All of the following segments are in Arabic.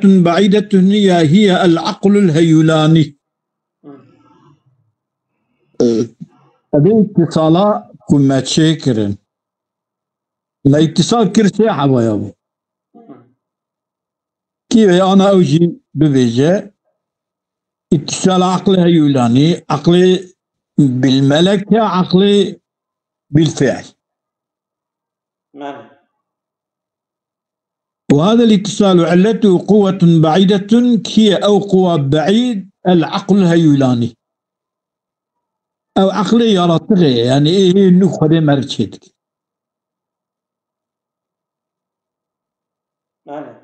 بعيدة هي العقل الهيولاني. هذه اتصالات كما تشكرن لا اتصال كرسي حبايبو كيف أنا أوجي ببيجة اتصال عقل هيولاني، عقلي بالملكة، عقلي بالفعل. نعم. وهذا الاتصال علته قوة بعيدة هي أو قوة بعيد العقل الهيولاني أو عقلي يرى تغي يعني إيه نخري مرشدك. نعم.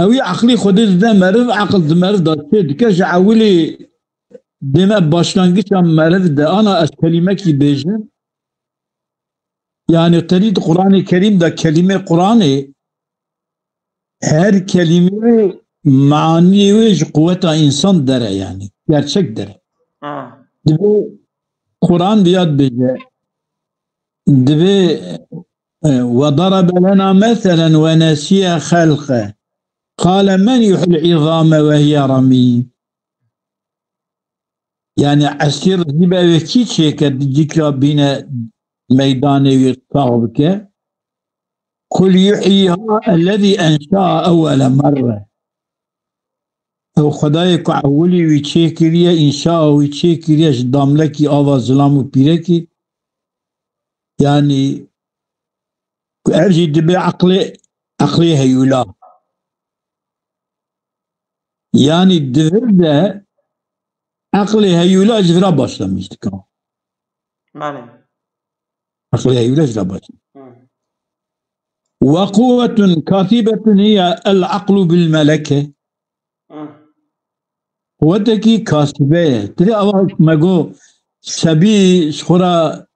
أو عقلي خدت ذا مرض عقل ذا مرض داشت كاش عولي دماء باشلانجيش مرض ده أنا أكلمة كي بيجن يعني تريد قرآن الكريم ده كلمة قرآني هر كلمة معني ويش قوة إنسان داره يعني gerçek داره. دبي قرآن بياد بيجي دبي وضرب لنا مثلا ونسي خلقه قال من يحيي العظام وهي رميم. يعني عسير دبي وكي تشيك ذكرى بين ميداني ويصاغبك قل يحييها الذي أنشأ أول مرة او خدایک اولی ویچه کریه انشاء ویچه کریه داملکی آوا ظلام و پیرکی يعني ارجي دبي عقلي هيولا يعني الدفر ده عقلي هيولا جفرا başlamış كان معنى عقلي هيولا جفرا başlamış. وقوة كاتبة هي العقل بالملكة قوتكي كاسبة تري أول مجو سبي شخرا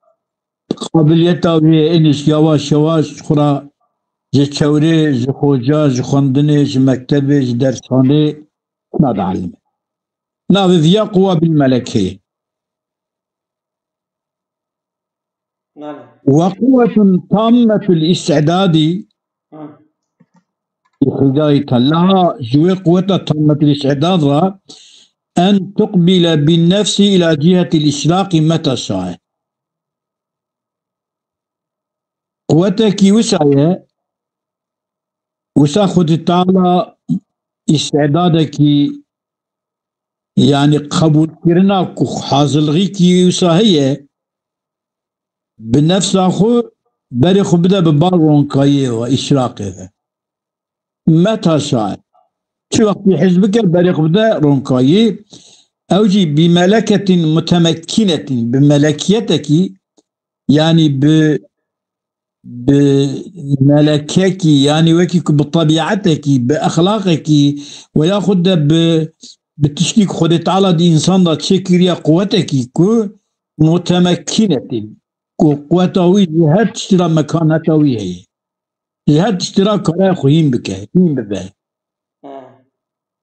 قابلیتا وی اینش یواش یواش خورا جه چوره جه خوجا جه خوندنه جه مکتبه جه درسانه نادعلمه ناوی ویا قوة بالملكية وقوة تامة الاستعداد هداية لها جوي قوة تامة الاستعداد أن تقبل بالنفس إلى جهة الإشراق متى شاء. قوتك وسعية وسع خد تعالى استعدادك يعني قبول كرنا حاصل كي وسعية بنفس أخو بريخ بدأ ببارون كاية وإشراقه متى شاء شو وقت حزبك بريخ بدأ رونكاية أوجي بملكة متمكنة بملكيتك يعني بملكك يعني وكيك بطبيعتك بأخلاقك وياخد بتشكيك خد تعالى دي إنسان دا تشكريا قوتك كو متمكنة قوتاوي جهات تشترى مكانتاوي هي جهات تشترى كراي خوين بك هين ببا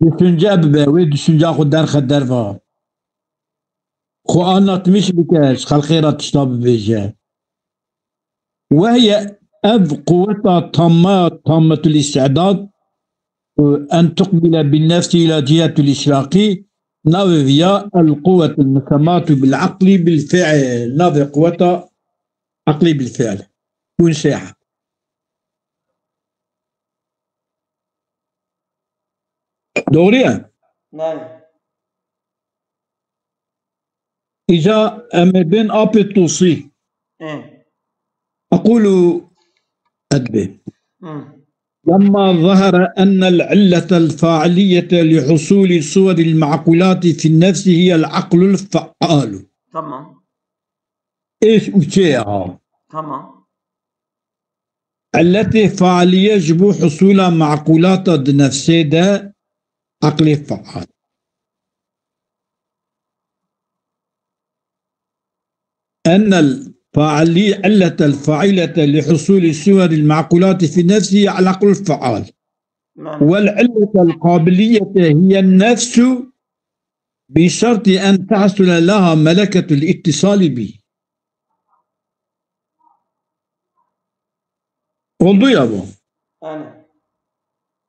دسنجا ببا وي دسنجا خد دار خدار فا خو أنا تمش بكاش خلقيرا تشتاب بيجا وهي قوتها تامة الاستعداد أن تقبل بالنفس إلى جهة الإشراق نافيا القوة المسماة بالعقل بالفعل نافي قوتها عقلي بالفعل كون ساحة دوريا نعم. إذا أما بين أبي توصي أقول أدبي لما ظهر أن العلة الفاعلية لحصول صور المعقولات في النفس هي العقل الفعال. تمام. إيش وشيها؟ تمام. التي فعالية يجب حصول معقولات النفس ده عقل فعال. أن علة الفاعلة لحصول صور المعقولات في النفس هي العقل الفعال. والعلة القابلية هي النفس بشرط أن تحصل لها ملكة الاتصال به. قلت يا أبو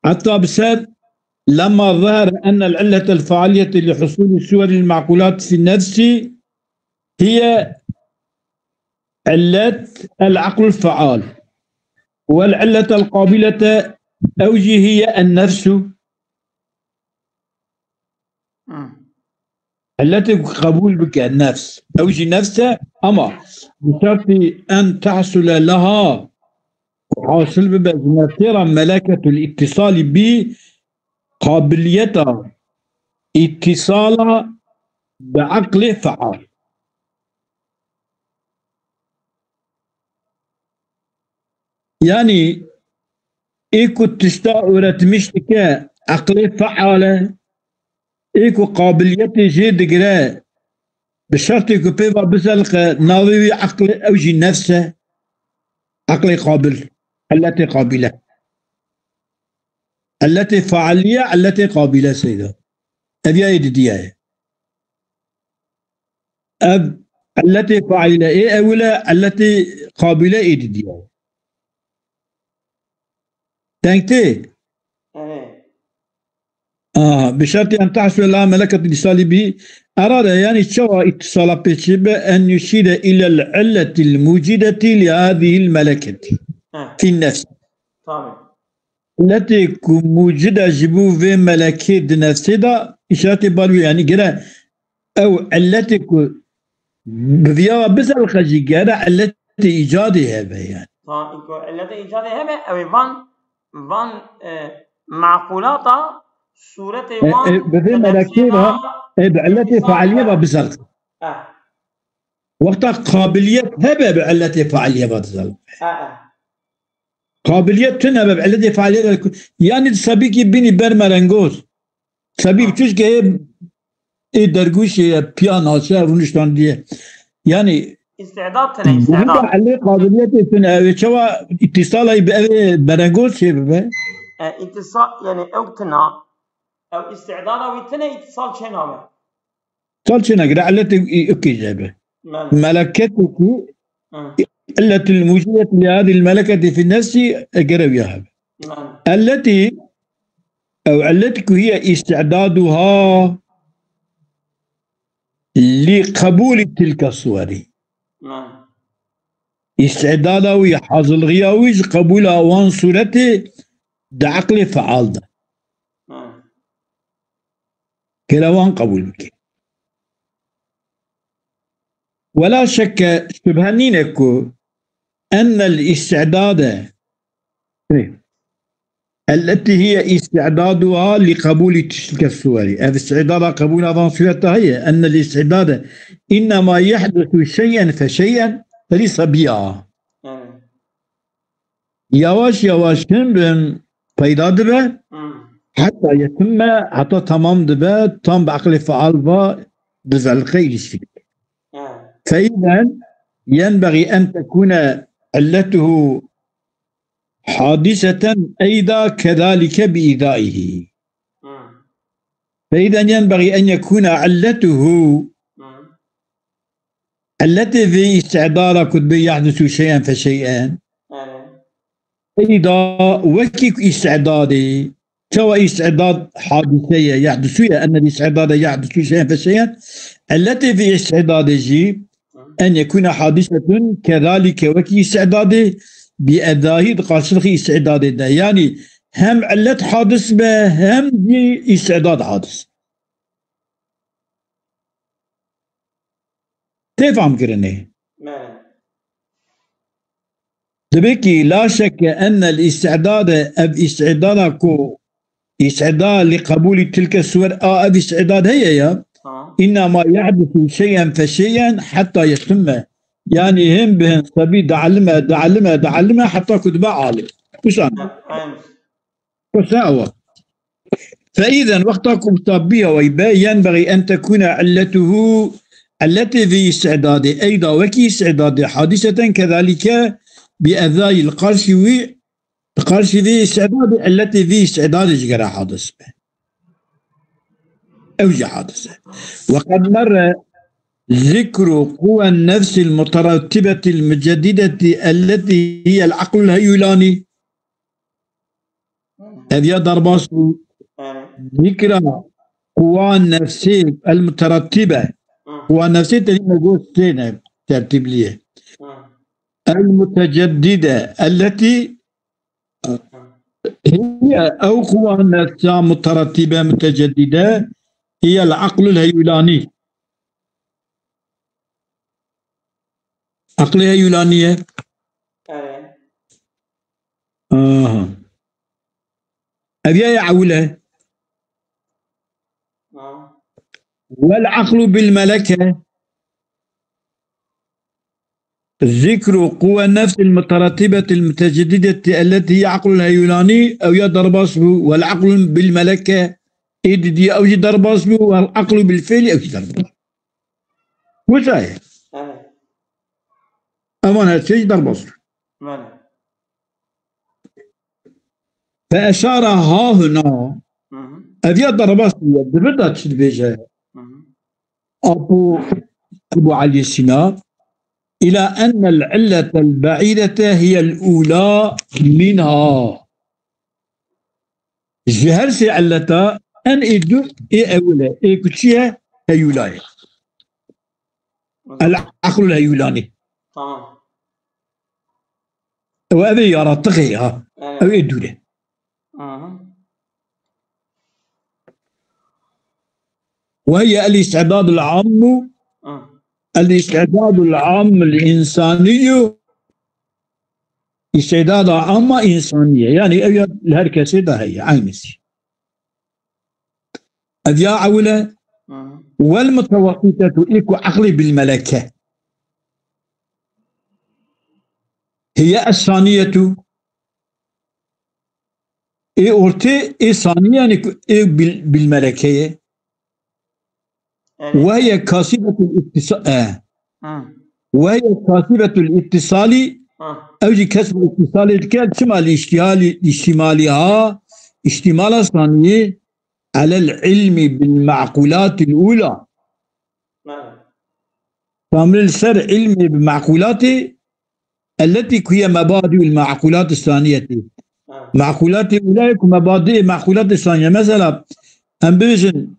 حتى بسبب لما ظهر أن العلة الفاعلية لحصول الصور المعقولات في النفس هي علة العقل الفعال، والعلة القابلة أوجه هي النفس التي قبول بك النفس أوجه نفسها، أما بشرط أن تحصل لها حاصل بمثيرة ملكة الاتصال بقابليتها اتصالها بعقل فعال. يعني إيكو تشتاق ورتمشتك عقل فعالة إيكو قابليتي جيد قراء بشرط يكو بيبا بسلق ناوي عقل أوجي نفسه عقل قابل التي قابلة التي فعالية التي قابلة سيدة هذه هي دياية أب التي فعالية إيه أولا التي قابلة إيه دياية تنكتي بشرط أن تحصل لها ملكة الاتصال به. أراد يعني شوى اتصال بشبه أن يشير إلى العلة الموجودة لهذه الملكة في النفس التي موجودة جبو في ملكة نفسها إشارة بالو يعني كده أو التي بذيا بس الخجي كده التي إيجادها يعني التي إيجادها أو فان معقولاتها صورة بذي ملكيها بعلتي فعالية بزلق وقتها قابلية هبة بعلتي فعالية بزلق قابلية تنهب بعلتي فعالية يعني سبيكي بيني برمرنگوز سبيك تشك ايه درگوش بيانا شهر ونشتان ديه يعني استعداد تنه استعداد عليه قابلية تنهب شوا اتصالي برنگوز شيء ببه اتصال يعني اوتنا او استعداد او تنه اتصال شنامه اتصال شنامه قرأ علتي اوكي جابه ملكتك التي الموجودة لهذه الملكة في النفس قرأ التي أو علتك هي استعدادها لقبول تلك الصور استعدادها ويحاصل غياويز قبولها وان صورته بعقل فعال ده كلاوان قبول بك ولا شك شبهنينكو أن الاستعداد التي هي استعدادها لقبول تلك الصور هذا استعداد قبول هذا صورتها هي أن الاستعداد إنما يحدث شيئا فشيئا فليس بيئة يواش يواش كم پیدا دبه حتى يتم حتى تمام دبه تم بعقل فعال با بزلقه يشفي فإذا ينبغي أن تكون علته حادثة أيضا كذلك بإيذائه فإذا ينبغي أن يكون علته التي في استعداد قد يحدث شيئا فشيئا أيضا وكيك استعدادي سواء استعداد حادثية يحدث أن الاستعداد يحدث شيئا فشيئا التي في استعداده أن يكون حادثة كذلك وكي استعداده بأداه قاصرخي استعداده يعني هم علة حادث به هم دي استعداد حادث تفهم كرني دبكي لا شك أن الاستعداد استعدادك استعداد لقبول تلك الصور استعداد هي إنما يحدث شيئا فشيئا حتى يتم يعني هم بهن صبي دعلمه حتى كتبه عالم وشان وساوى فإذا وقتكم طبيها ويبا ينبغي أن تكون علته التي في استعداده أيضا وكي استعداده حادثة كذلك بأذاي القرشوي في استعداده التي في استعداده جرى حادث أوجه حادثة وقد مر ذكر قوى النفس المترتبة المجددة التي هي العقل الهيولاني هذه درباس ذكر قوى النفسية المترتبة. قوى النفسية تجمع قوتين ترتيب ليه المتجددة التي هي أو قوى النفسية مترتبة متجددة هي العقل الهيولاني. عقل هيولانية أبيا يعوله. والعقل بالملكة ذكر قوى النفس المترتبة المتجددة التي هي عقل الهيولاني أو يضرب به. والعقل بالملكة إددي أو يضرب به. والعقل بالفعل أو يضرب به. وشاية أمان هالشيء ضرب به. فأشار ها هنا أبي ضرب به بدأت تشبه أبو علي السنا إلى أن العلة البعيدة هي الأولى منها. جهرس علة أن إدو أولى كتشيها هيولاي العقل الهيولاني وأبي يرى تغيها أو إدو له. وهي الاستعداد العام الاستعداد العام الإنساني استعداد عامة إنسانية يعني الهركسة ده هي عينسي أذيا عولة. والمتوسطة إيكو عقلي بالملكة هي الثانية إيه أورتي إيه ثانية إيه بالملكية وهي كاسبة الاتصال وهي كاسبة الاتصال أو كسب الاتصال كما اشتمال الثانية على العلم بالمعقولات الأولى. تعمل سر علم بالمعقولات التي هي مبادئ المعقولات الثانية. معقولات الأولى مبادئ معقولات الثانية. مثلا أمبيجن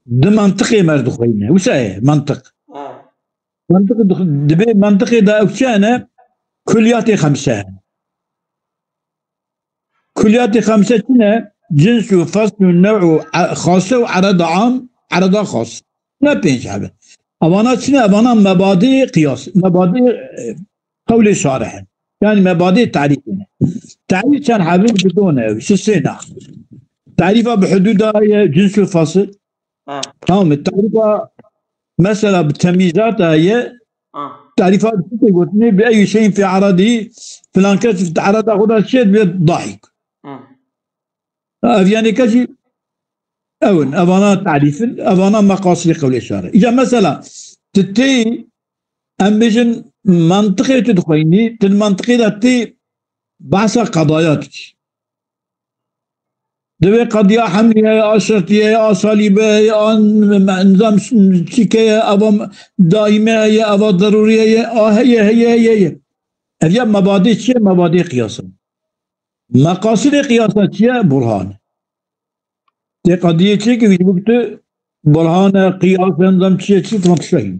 ده منطقي مردخينه وساي منطق دبي منطقي ده أوشانه كلياتي خمسة سنة جنس وفصل ونوع خاصة وعرض عام عرض خاص ما بينش حاجة. أبانا سنة أبانا مبادئ قياس مبادئ قول شارح يعني مبادئ تعريفنا تعريف كان حابب بدونه سنة تعريفها بحدودها هي جنس وفصل. تمام. التعريفها مثلا بتمييزاتها هي تعريفات قلتني بأي شيء في عرضه فلان كشف عرضه خذ الشيء بالضحك يعني كشي أون أبانا تعريف أبانا مقاصد قول الشارع. إذا مثلا تتي أمبيجن منطقة تدخليني المنطقة تي بحث قضايات دبي قضية حملية يا أسرتية يا أصاليبة يا نظام سيكية أبا دائمة يا أبا ضرورية يا هي هذه مبادئ شيء مبادئ قياسا مقاصد قياسا شيء برهان دي قضية شيء كيف يقولت برهان قياسا نظام شيء تنشين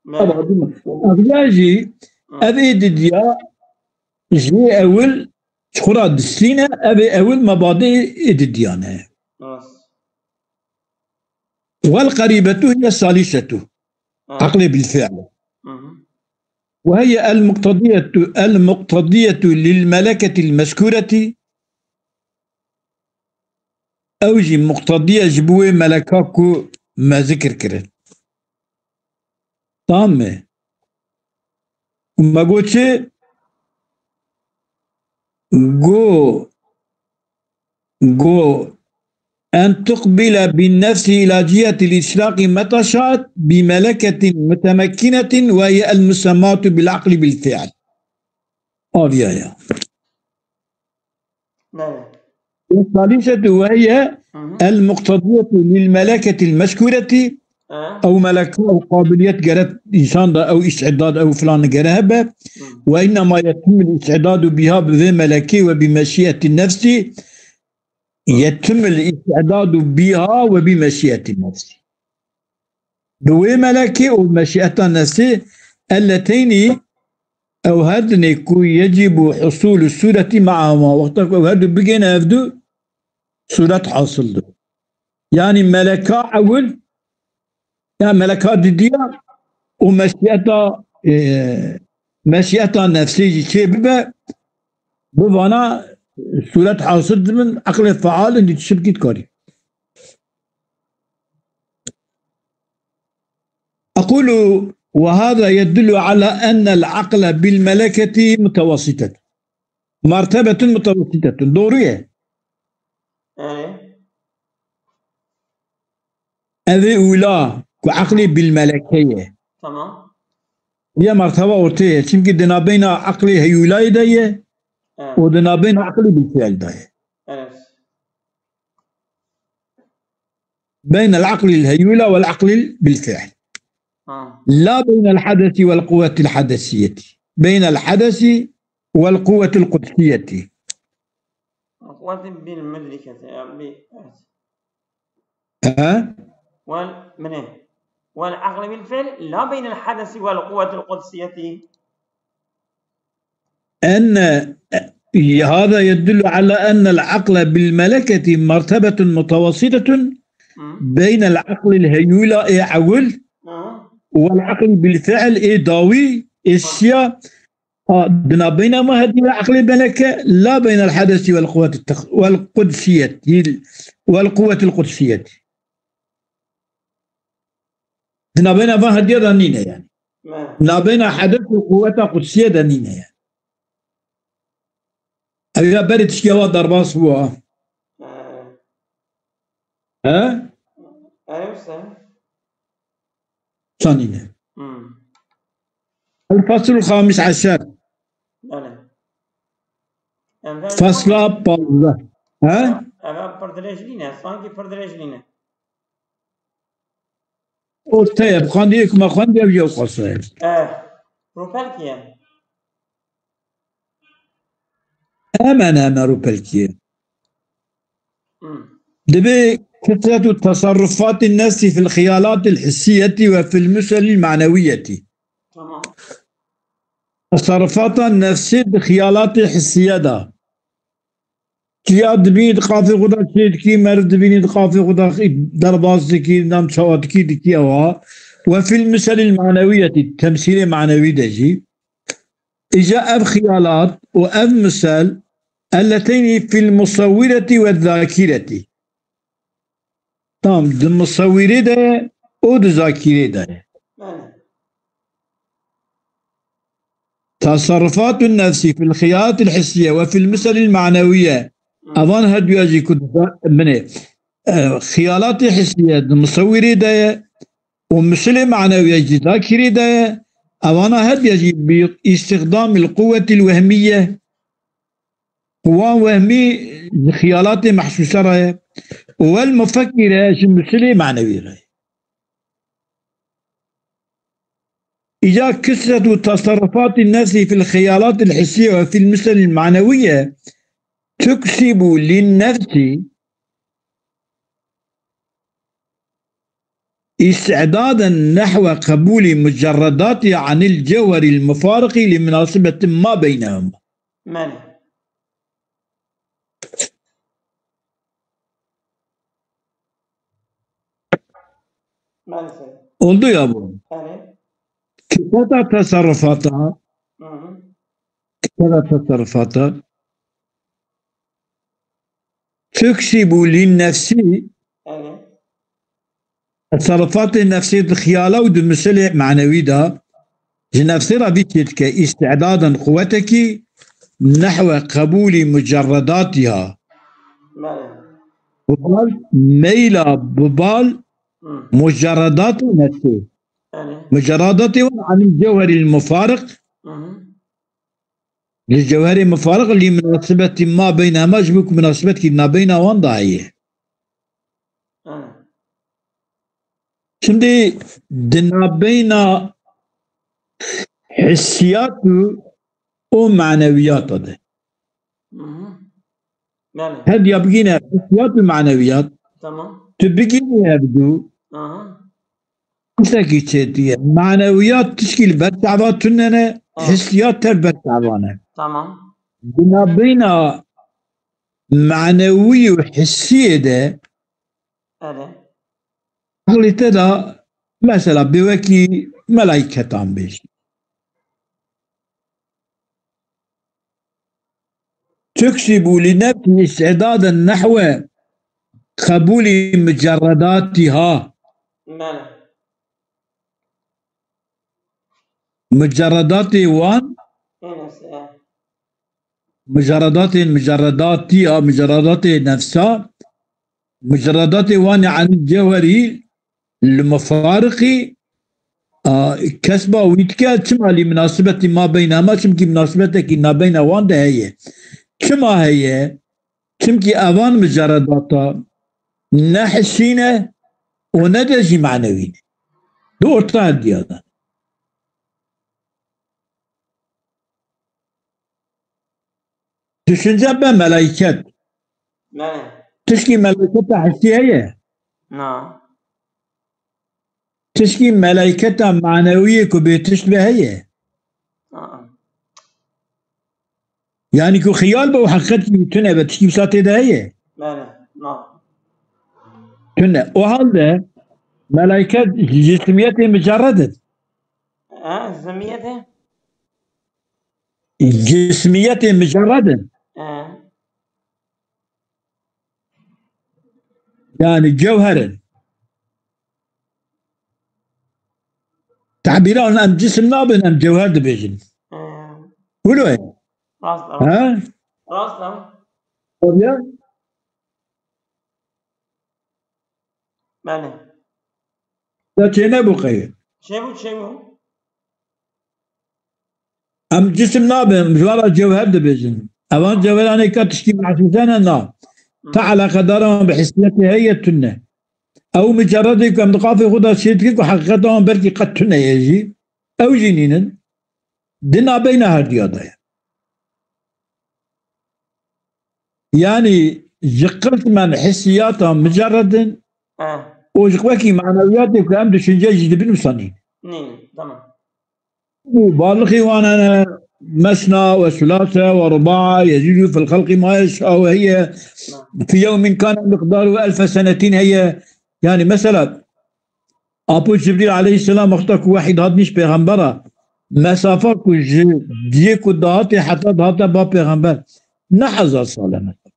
أبدا جي أبي ديا جي أول شخرا السينة أبي أول مبادئ الديانة. والقريبة هي الثالثة عقل بالفعل وهي المقتضية للملكة المذكورة أوجي مقتضية جبوه ملكاكو ما ذكر كرت طامة وما قلتش جو أن تقبل بالنفس إلى جهة الإشراق متى شاءت بملكة متمكنة وهي المسماة بالعقل بالفعل. يا الثالثة وهي المقتضية للملكة المذكورة أو ملكة أو قابلية جرت إنسان دا أو استعداد أو فلان جرهبة، وإنما يتم الاستعداد بها بملكة وبمشيئة النفس، يتم الاستعداد بها وبمشيئة النفس، بملكة ومشيئة النفس اللتين أو هذن يجب حصول السورة معهما وقتك، وهذا بقينا يفدو سورة حاصل دو. يعني ملكة أول يعني ملكات الديار ومشيئة مشيئة نفسية شيء ببانا سورة حاصل من عقل الفعال اللي تشبكي تكاري. أقول وهذا يدل على أن العقل بالملكة متوسطة، مرتبة متوسطة دورية. هذه أولى كعقلي بالملكية. تمام. هي مرتبة ورتية، يمكن دنا بين عقلي هيولاي داية ودنا بين عقلي بالفعل داية. بين العقل الهيولى والعقل بالفعل. لا بين الحدث والقوة الحدثية، بين الحدث والقوة القدسية. قوة بالملكة والعقل بالفعل لا بين الحدث والقوة القدسية. أن هذا يدل على أن العقل بالملكة مرتبة متوسطة بين العقل الهيولى عول والعقل بالفعل داوي الشيا، بينما هذه العقل الملكة لا بين الحدث والقوة والقدسية والقوة القدسية. بين ما هدي دنينا يعني بين حدث وقوة قدسية دنينا يعني. أبي بريت شيء ضرباس بوا أيوة صنينة. الفصل الخامس عشر فصل بالله أنا بردرجلينا صانكي بردرجلينا طيب خانديك ما خاندي أبي قصير روبالكيا أنا روبالكيا دبي كثرة تصرفات الناس في الخيالات الحسية وفي المثل المعنوية. تمام. تصرفات النفس بخيالات حسية دا كي أدبين قافي غدا كي مرد بين قافي غدا درباز كي نام شوات كي دكي أوا، وفي المثل المعنوية التمثيل المعنوي دجي إجاء بخيالات وأب مثل اللتين في المصورة والذاكرة. تمام. المصورة ده والذاكرة ده. تصرفات النفس في الخيالات الحسية وفي المثل المعنوية أظن هدو يجي من خيالات حسية المصورة ده ومثل معنوية ذاكرة ده أظن هدو يجي باستخدام القوة الوهمية، قوة وهمي خيالات محسوسة رأي والمفكرة مثل معنوية رأي. إذا كثرة تصرفات الناس في الخيالات الحسية وفي المثل المعنوية تكسب للنفس استعدادا نحو قبول مجرداتها عن الجوهر المفارق لمناسبة ما بينهم. قلت يا أبو كثرة تصرفاتها تكسب للنفس التصرفات النفسية الخيالة والمثل معنوي ده نفسي ربيتك استعدادا قوتك نحو قبول مجرداتها ببال ميلا ببال مجردات نفسي مجردات عن الجوهر المفارق للجوهر المفارق لمناسبة ما بينهما جبك مناسبة ما بين وان ضعيه. Şimdi dinabeyna hissiyat o maneviyat adı. بله هاد يبقينا حسيات ومعنويات تمام تبقينا يبدو اها مساكي تشيتية معنويات تشكيل برتعبات تننا حسيات تر برتعبانة تمام بنا معنوي وحسية ده بله قلت ده مثلا بوكي ملايكة عم بيش تكسب لنفسه استعدادا نحو قبول مجرداتها بله مجردات وان اينس مجرداتها مجردات نفسها مجردات وان عن الجوهري المفارقي كسبة ويتكا كما لمناسبة ما بينهما كمكي مناسبتك ما بين وان ده هي كما هي كمكي اوان مجرداتها نحسينه وندجي معنوينه دو ارتاد ديانا düşünce ben meleket. بله Tişki melekete hissiye. نعم Tişki melekete maneviye ku tişbeheye. نعم Yani ku khiyal bu hakikat tüne ve tişki bisate de heye. بله نعم Tüne. O halde meleket cismiyeti mücerredir. زميته Cismiyeti mücerredir. Yani cevherin. Tabiran em cisim nabin em cevher de bejin. Hulu he. راست Ha? راست Oraya بله da çene bu kayı. شو Em cisim nabin jwara cevher de bejin. Avan cevherane ka tişki mahsusana na. تعلق دارهم بحسيته هي التنة أو مجرد كم دقافي خدا شيتك وحقيقتهم بركي قد تنة يجي أو جنين دنا بين هردياضة يعني جقرت من حسياتهم مجرد وجقوكي معنوياتك كم دشنجة جديد بنمصنين تمام بالغي وانا مثنى وثلاثة ورباعة يزيد في الخلق ما يشاء وهي في يوم كان مقداره 1000 سنة هي يعني مثلا أبو جبريل عليه السلام اختك واحد هاد مش پیغمبره مسافة جيه كدهاتي حتى دهاتا با پیغمبر نه 1000 ساله مثلا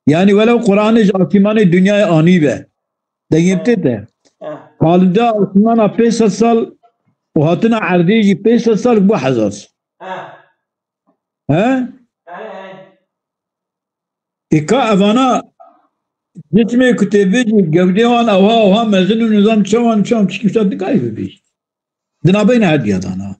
يعني ولو قرآن آسمان دنيا آني به دقيقته ده حالده آسمان 500 سال وهاتنا عردي 500 سال بو 1000 ها إكا أفانا جسمي كتابي جوديوان أوها مزن النظام شوان تشكي شاد دقائق بيش دنا بين هدية دانا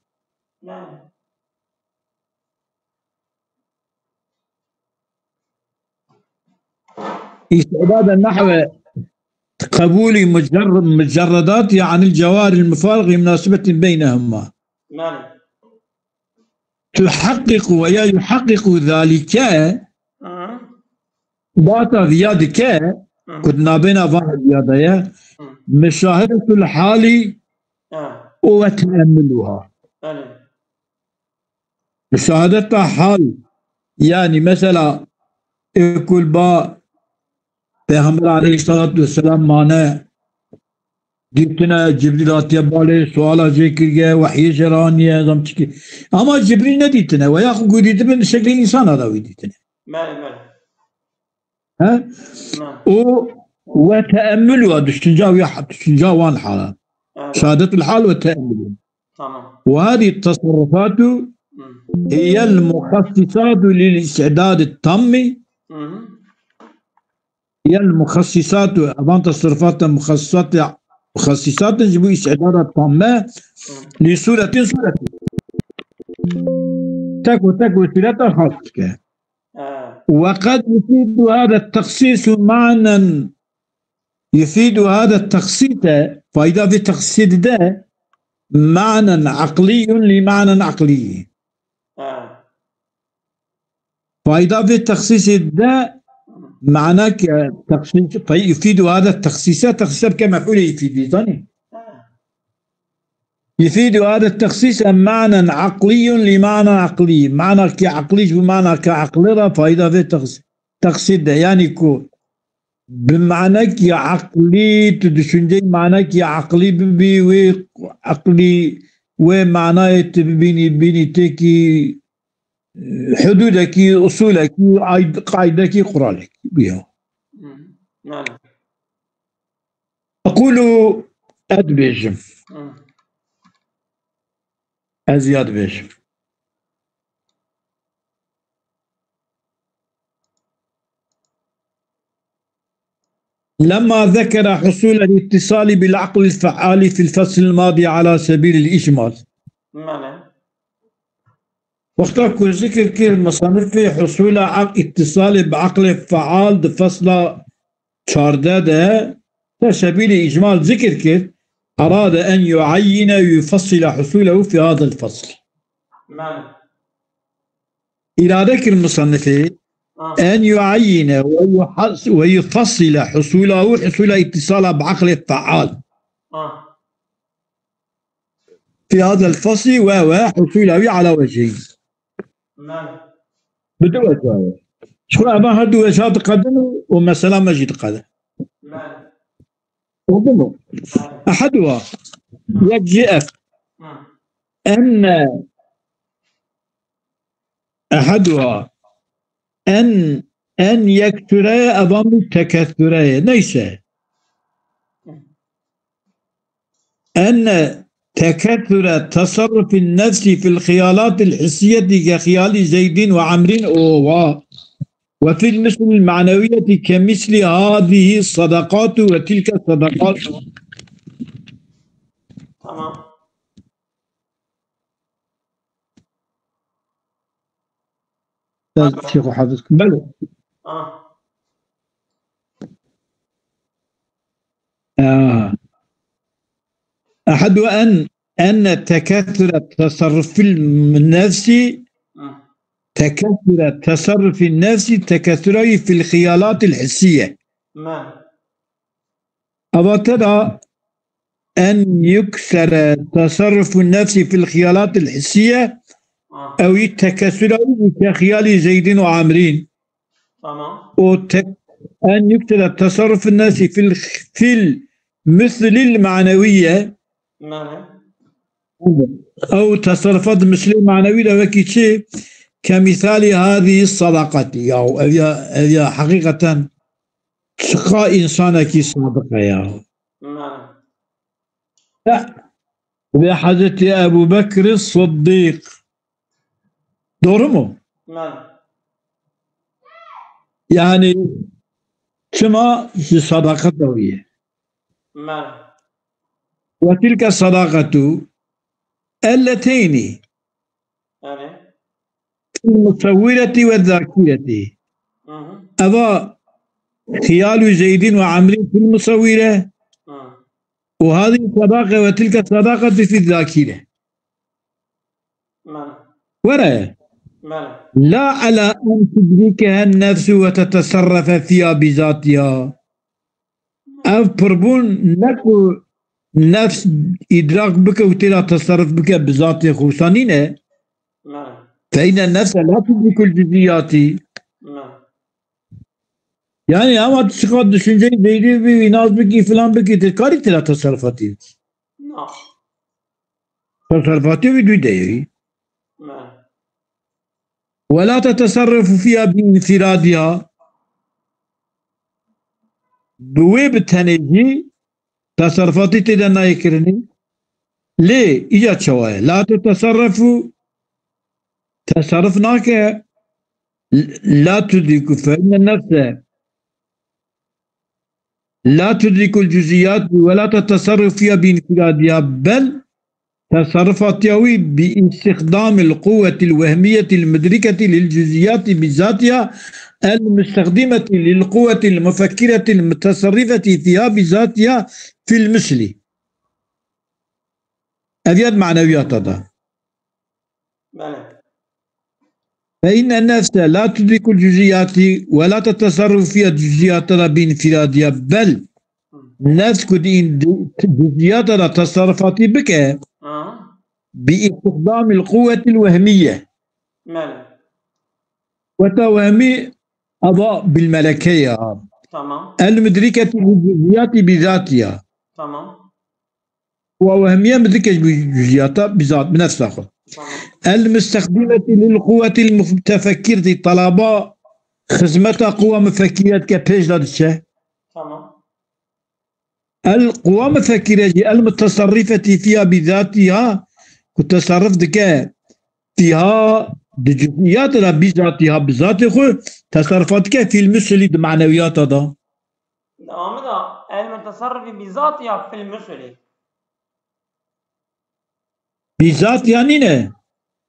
استعداد النحو قبول مجردات عن الجوار المفارقة مناسبة بينهما تحقق ويا يحقق ذلك باتا زيادك كنا بين فاحد زيادة مشاهدة الحال وتأملها مشاهدة حال يعني مثلا يقول با پیغمبر علیه الصلاة والسلام مانا جبتنا جبريل آتيا بالي سوالا ذكر جاء وحي شرانية زم تشكي أما جبريل نديتنا وياخو قديتنا شكل إنسان هذا ويديتنا مالي ها وتأملوا دشتنجا ويحط دشتنجا وان حالا شهادة الحال وتأملوا تمام وهذه التصرفات هي المخصصات للاستعداد التام هي المخصصات أبان تصرفات مخصصات يجب استعداد التامة لصورة تكو صورة خاصة وقد يفيد هذا التخصيص معنى يفيد هذا التخصيص فإذا في تخصيص ده معنى عقلي لمعنى عقلي فإذا في التخصيص ده معناه تخصيص فيفيد هذا التخصيص كمفعول يفيد ثاني يفيد هذا التخصيص معنى عقلي لمعنى عقلي معنى كعقلي بمعنى كعقلي فإذا في تخصيص ده يعني كو بمعنى كي عقلي تدشنجي معنى كي عقلي ببي وعقلي ومعنى بيني تكي حدودك أصولك قاعدك قرانك بها أقول أدبج أزياد بيج لما ذكر حصول الاتصال بالعقل الفعال في الفصل الماضي على سبيل الإجمال وقتك ذكر كل المصانف في حصول اتصال بعقل فعال بفصل شاردة سبيل إجمال ذكر كل أراد أن يعين ويفصل حصوله في هذا الفصل إلى ذكر المصنف أن يعين ويفصل حصوله حصول اتصال بعقل فعال في هذا الفصل وحصوله على وجهين بدون سؤال شو ما هدو وجهات قدم ومسألة مجد قدم أحدها يجئ أن أحدها أن يكثر أمام التكثر ليس أن تكثر تصرف النفس في الخيالات الحسية كخيال زيد وعمر وفي المثل المعنوية كمثل هذه الصدقات وتلك الصدقات تمام شيخ حافظك بلى أحد أن تكثر التصرف النفسي تكثر التصرف النفسي تكثره في الخيالات الحسية أو ترى أن يكثر تصرف النفس في الخيالات الحسية أو تكثره كخيال زيد وعامرين أن يكثر تصرف الناس في المثل المعنوية أو تصرفات مثل المعنوية وكي كمثال هذه الصدقة يا حقيقة شقاء إنسانك صادقة يا لا بحضرت أبو بكر الصديق دورمو يعني كما صداقة دوية وتلك الصداقة اللتين المصورة والذاكرة أبا خيال زيد وعمر في المصورة وهذه الصداقة وتلك الصداقة في الذاكرة ولا لا على أن تدركها النفس وتتصرف فيها بذاتها أو بربون نكو نفس إدراك بك وتلا تصرف بك بذاتها خصوصانين فإن النفس لا تدرك الجزئيات يعني أما تشخص düşünce değdi bir inaz biki falan biki tekrar tela tasarrufatı. تصرفاتي بدوي ولا تتصرف فيها بانفرادها بوي بتنجي تصرفاتي تدنا يكرني ليه إجا شوايا لا تتصرف تصرفناك لا تدرك فإن النفس لا تدرك الجزئيات ولا تتصرف فيها بانفرادها بل تصرفات يوي باستخدام القوة الوهمية المدركة للجزئيات بذاتها المستخدمة للقوة المفكرة المتصرفة فيها بذاتها في المثل. أبيات معنويات هذا. فإن النفس لا تدرك الجزئيات ولا تتصرف فيها الجزئيات بانفرادها، بل النفس كدين جزئيات تصرفات بك باستخدام القوة الوهمية وتوهمي أضاء بالملكية تمام المدركة للجزئيات بذاتها. تمام ووهمية مدركة بجزئياتها بذات بنفسها. المستخدمة للقوة المتفكرة طلباء خدمتها قوة مفكرة كبيج لدشة. تمام القوى مفكرة المتصرفة فيها بذاتها كتصرف دكا فيها بجزئياتها بذاتها بذاتها تصرفاتك في المثل معنويات هذا. نعم ده المتصرف بذاتها في المثل. بذات يعني نه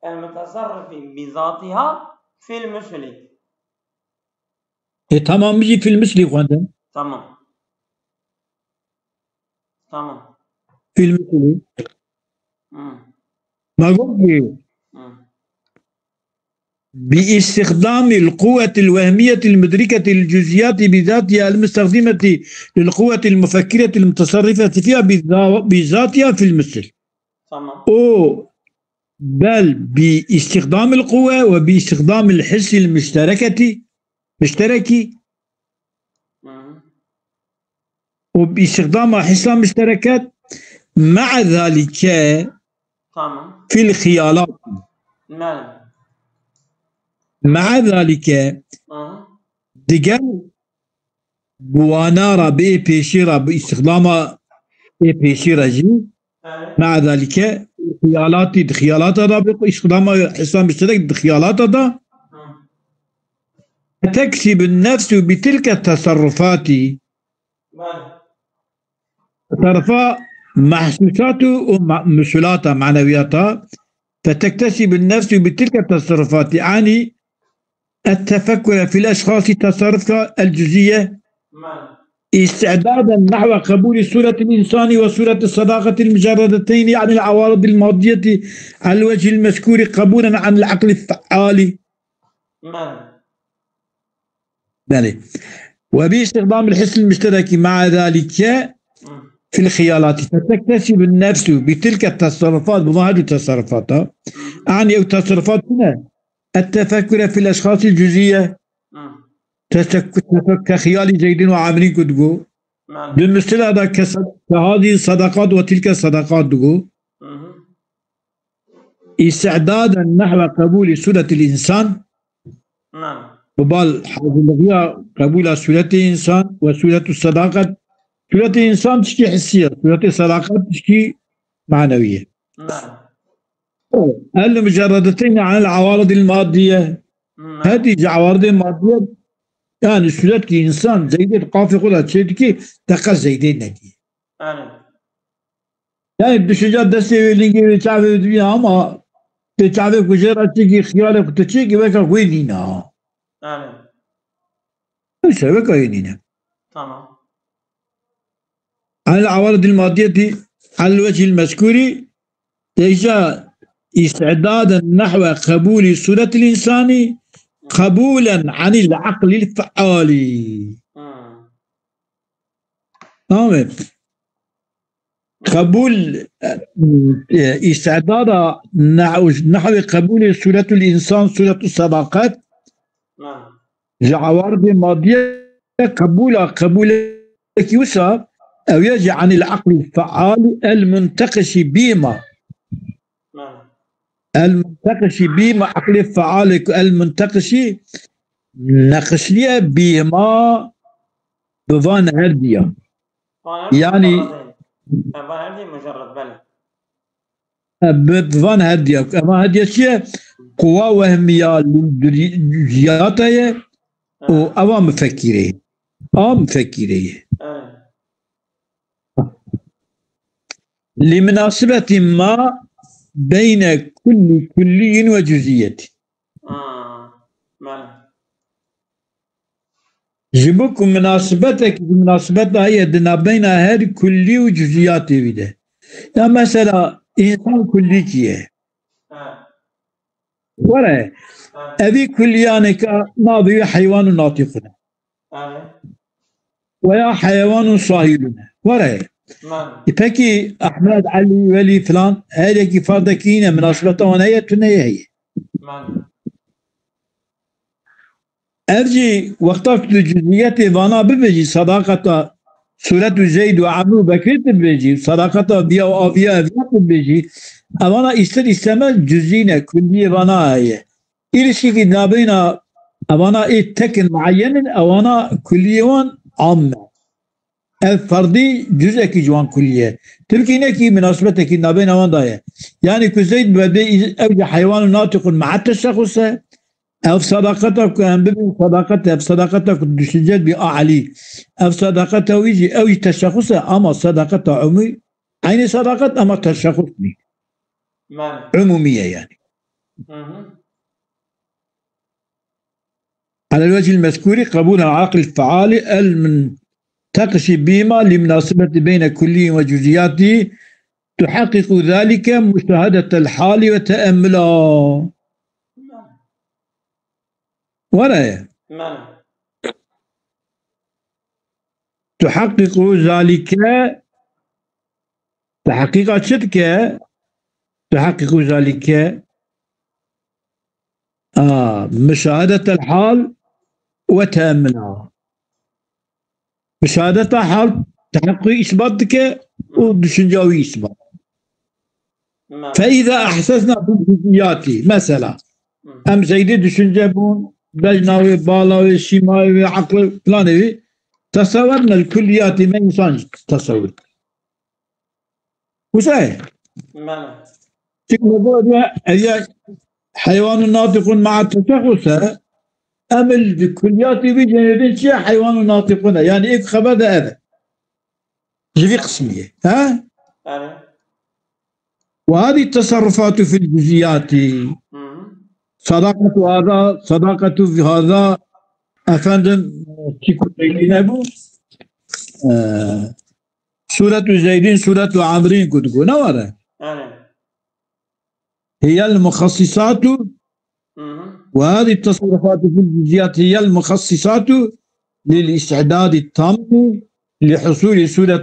المتصرف بذاتها في المثل. تمام يجي في المثل خواندن. تمام تمام في المثل ما قلت باستخدام القوة الوهمية المدركة للجزئيات بذاتها المستخدمة للقوة المفكرة المتصرفة فيها بذاتها في المثل. تمام أو بل باستخدام القوة وباستخدام الحس مشتركي وباستخدام حس مشتركات مع ذلك تمام في الخيالات. نعم مع ذلك دقل بوانارا بي بيشيرا باستخدام اي بيشيرا جي. مع ذلك خيالات هذا باستخدام حسام مشترك خيالات هذا تكسب النفس بتلك التصرفات تصرفات محسوسات ومسؤولات معنوياتها. فتكتسب النفس بتلك التصرفات يعني التفكر في الأشخاص تصرف الجزئية استعدادا نحو قبول صورة الإنسان وصورة الصداقة المجردتين عن العوارض الماضية على الوجه المذكور قبولا عن العقل الفعال. بله. وباستخدام الحس المشترك مع ذلك في الخيالات فتكتسب النفس بتلك التصرفات بظاهر التصرفات يعني التصرفات هنا التفكر في الأشخاص الجزئية كخيال زيد وعامرين كدقو بالمثل هذا كهذه الصداقات وتلك الصداقات دقو استعدادا نحو قبول صورة الإنسان وبال حاضر قبول صورة الإنسان وصورة الصداقة. صورة الإنسان تشكي حسية، صورة الصداقات تشكي معنوية. المجردتين عن العوارض المادية هذه العوارض المادية يعني صورة الإنسان زيدين قافي قولها تشيدكي تقل زيدين نكي يعني بشجاع دستي ويلينجي ويتعافي ودبيا أما تتعافي كجيرا تيجي خيالك وتشيكي ويكا وينينا ويسا ويكا وينينا. تمام عن العوارض المادية على الوجه المذكور تجا استعدادا نحو قبول صورة الإنسان قبولا عن العقل الفعال. تمام قبول استعدادا نحو قبول صورة الإنسان صورة الصداقات العوارض المادية قبول كيوسا أو يجي عن العقل الفعال المنتقش بما عقل الفعال المنتقش نقش لي بما بفان هردية يعني مجرد بله بفان هردية أما هردية شيء قوة وهمية للجياتها وأما مفكرة لمناسبة ما بين كل كلي وجزئية. جبوكم مناسبتها هي دنا بين هر كلي وجزئيات بده. يعني مثلا إنسان كلي كيه ولا أبي كليانك ناظر حيوان ناطقنا ويا حيوان صاهلنا ولا peki Ahmet Ali Veli falan her iki fardaki yine münasebete ona yetmeye erci vakta cüziyeti bana bibeji sadakata suret-ü Zeyd ve Abu Bekir bibeji sadakata diye abiye bibeji ama ister istemez cüzine külliye bana aye ilişki ki nabina bana tekin muayyenin avana külliyevan amme الفردي جزء کی جوان کلیه تلکی نه کی مناسبت کی نابین آن داره یعنی کزید بده اوج حیوان ناطق مع التشخص او صداقته كان ببين صداقته بصداقته düşünce bir Ali او صداقته ويجي او التشخص اما صداقته عمومي aynı sadakat ama teşekkür değil. عمومية يعني. على الوجه المذكور قبول العقل الفعال المنتقش بما لمناسبة بين كلي وجزئياته تحقق ذلك مشاهدة الحال وتأملها. ولا تحقق ذلك تحقيق شرك تحقق ذلك مشاهدة الحال وتأملها. مشاهدة حال تحقق إثباتك ودشنجاوي إثبات. فإذا أحسسنا بالجزئيات مثلا أم زيدي دشنجابون بجناوي بالاوي شيماوي عقل فلانوي تصورنا الكليات ما إنسان تصور وصحيح هي حيوان ناطق مع التشخص أمل بكليات بجنبين شيء حيوان ناطقنا يعني إيه خبر هذا جزء قسمية ها وهذه التصرفات في الجزئيات صداقة هذا صداقة في هذا أفندم تيكو أبو سورة زيدين سورة عمرين كنت قلنا ورا هي المخصصات وهذه التصرفات في الجزئيات هي المخصصات للاستعداد التام لحصول سورة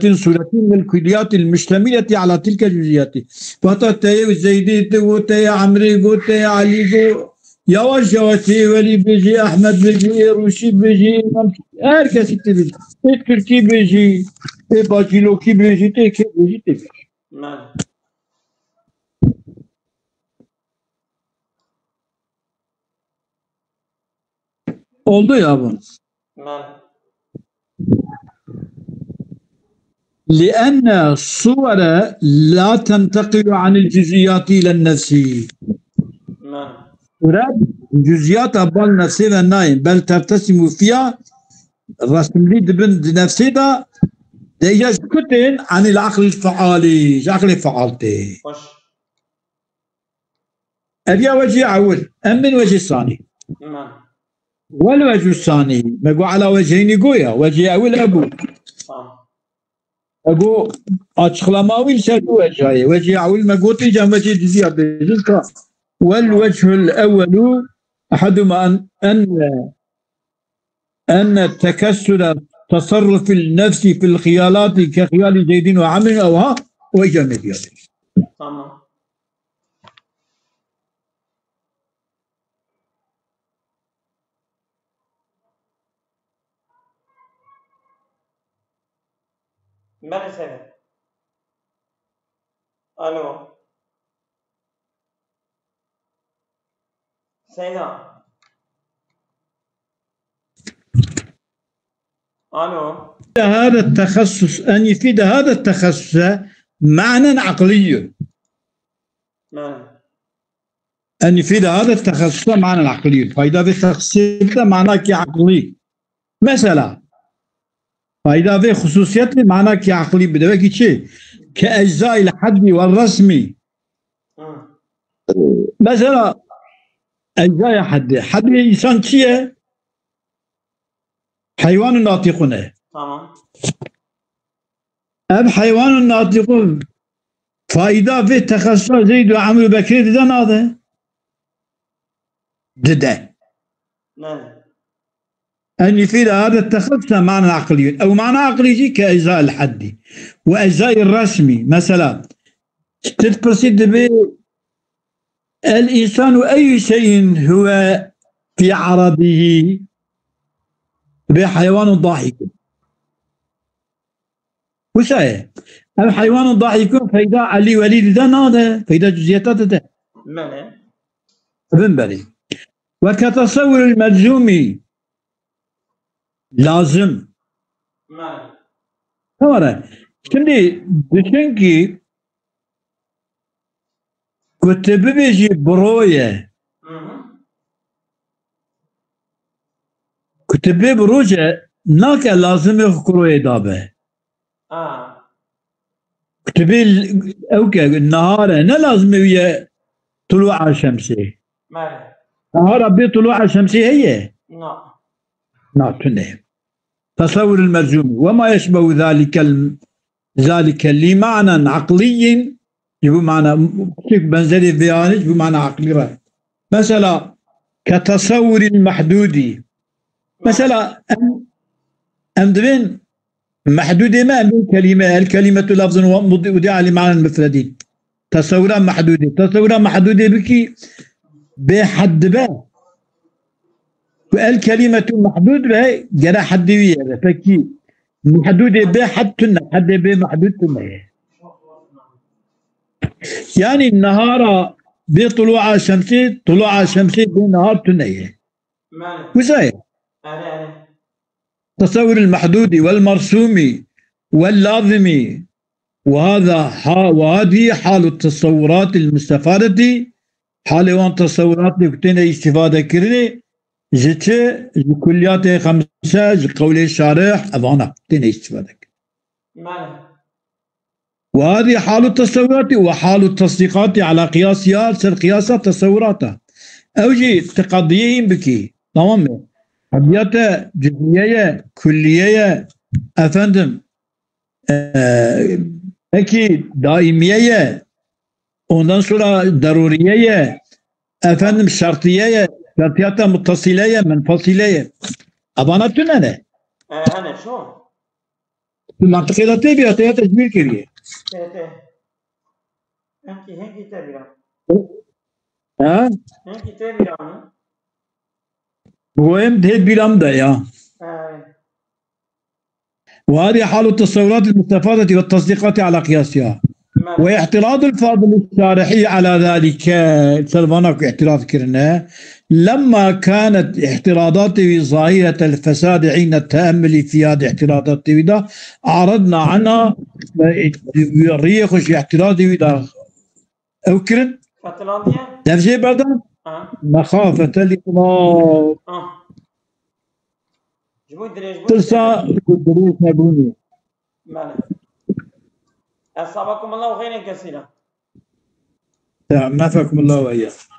من الكليات المشتملة على تلك الجزئيات. فتاتي زيدي تي عمري تي علي يواش يواشي ولي بيجي احمد بيجي روشي بيجي herkes بيجي تركي بيجي باجيلوكي بيجي تي بيجي oldu ya bu. لأن الصور لا تنتقل عن الجزئيات إلى النفس. جزئيات أبال نفسي والنايم بل ترتسم فيها رسم لي دبن نفسي دا ديجاز كتن عن العقل الفعالي عقل فعالتي. أبيا وجه أول أم من وجه الثاني. والوجه الثاني نقول على وجهين قويا وجه أول أبو أقول أشخلماوي شكو وجهي وجه أول ما قلت جام وجه جزية بجزء والوجه الأول أحدهما أن تكسر تصرف النفس في الخيالات كخيال زيد وعمر أو ها وجه تمام من سنة ألو سيدا ألو هذا التخصص أن يفيد هذا التخصص معنى عقلي أن يفيد هذا التخصص معنى عقلي فإذا في التخصص معنى عقلي مثلا فإذا في خصوصيات معنى عقلي بدأ كي كأجزاء الحد والرسمي مثلا أجزاء حد الإنسان شيء حيوان ناطقون تمام. أب حيوان ناطقون فإذا في تخصص زيد وعمرو بكر ده هذا ده نعم. أن يفيد هذا التخصص معنى عقلي أو معنى عقلي يجي كأجزاء الحدي وأجزاء الرسمي مثلا تتبرسد به الإنسان أي شيء هو في عرضه بحيوان ضاحك وشاية الحيوان ضاحك فإذا علي وليد ده هذا فإذا جزيتات ده نعم. ابن بالي وكتصور الملزوم لازم نعم. Tamam. Şimdi düşün ki kutubu beji broye kutubu broje nake lazım yok kuroye dabe. kutubu evke nahare ne lazım wiye tulu'a şemsi. nahara bir tulu'a şemsi heye. نعم تصور المرجوم وما يشبه ذلك لمعنى عقلي بمعنى بنزلي بيانج بمعنى عقلي رأي. مثلا كتصور المحدود مثلا أمدبين محدود ما من كلمة الكلمة لفظ وضع لمعنى المفردين تصورا محدودة بكي بحد با والكلمة محدود بها جرى حدوية فكي محدودة بحد حد بمحدود يعني النهار بطلوع الشمس طلوع الشمس بنهار تنية وزي تصور المحدود والمرسوم واللازم وهذه حال التصورات المستفادة حال وان تصورات لكتنا استفادة كرني جتة كليات خمسة قول الشارح أبانا كتنا استفادة وهذه حال التصورات وحال التصديقات على قياسها سر قياسات تصوراتها أوجي تقضيين بكي تمام حبيات جزئية كلية أفندم أكيد دائمية ondan sonra ضرورية أفندم شرطية شرطيات متصلة منفصلة أبانا تنانة أنا شو المنطقة ده تبي أتيها تجميل كريه هنكي تبيرا ها هنكي تبيرا مهم ده بيلام ده يا وهذه حال التصورات المستفادة والتصديقات على قياسها واعتراض الفاضل الشارحي على ذلك سلفانك اعتراض كرنا لما كانت اعتراضاته ظاهرة الفساد حين التأمل في هذه اعتراضاته ده أعرضنا عنها ريخش اعتراضه ده أو كرن نفسي بعدا مخافة الإطلاق تلسى دروس نبونية أصابكم الله خيرا كثيرا نفعكم الله وإياكم